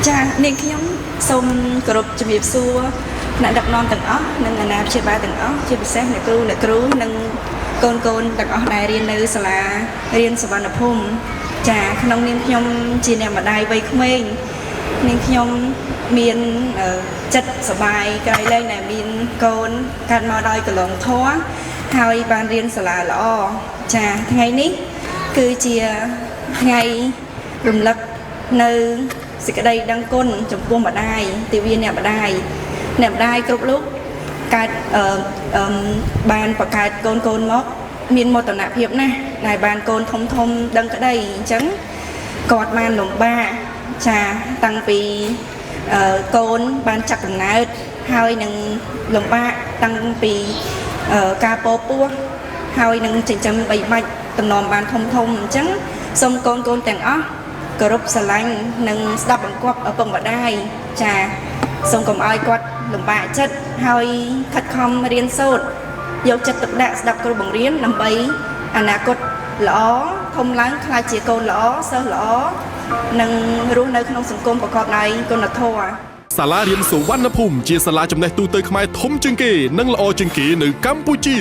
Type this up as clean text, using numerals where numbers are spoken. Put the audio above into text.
ចានាងខ្ញុំសូមគោរពជំរាបសួរអ្នកដឹកនាំទាំងអស់និងអាណាព្យាបាលទាំងអស់ជាពិសេសអ្នកគ្រូនិងកូនទាំងអស់ដែលរៀននៅសាលារៀនសវណ្ណភូមិចាក្នុងនាមខ្ញុំជាអ្នកម្ដាយវ័យក្មេងនាងខ្ញុំមានចិត្តសប្បាយក្រៃលែងដែលមានកូនកើតមកដោយកលងធម៌ហើយបានរៀនសាលាល្អចាថ្ងៃនេះគឺជាថ្ងៃរំលឹកនៅសេចក្តីដឹងគុណចំពោះម្ដាយទិវាអ្នកម្ដាយគ្រប់លោកកើតបានបង្កើតកូនមកមានមោទនភាពណាស់ដែលបានកូនធំដឹងក្តីអញ្ចឹងគាត់បានលំបាកចាតាំងពីកូនបានចាក់កំណើតហើយនឹងលំបាកតាំងពីការពោពោះហើយនឹងចិញ្ចឹមបីបាច់តំណបានធំអញ្ចឹងសូមកូនទាំងអស់គោរពស្រឡាញ់និងស្ដាប់បង្គាប់ឪពុកម្ដាយចាសូមកុំឲ្យគាត់លំបាកចិត្តហើយខិតខំរៀនសូត្រយកចិត្តទុកដាក់ស្ដាប់គ្រូបង្រៀនដើម្បីអនាគតល្អធំឡើងក្លាយជាកូនល្អសិស្សល្អនិងរស់នៅក្នុងសង្គមប្រកបដោយគុណធម៌សាលារៀនសុវណ្ណភូមិជាសាលាចំណេះទូទៅខ្មែរធំជាងគេនិងល្អជាងគេនៅកម្ពុជា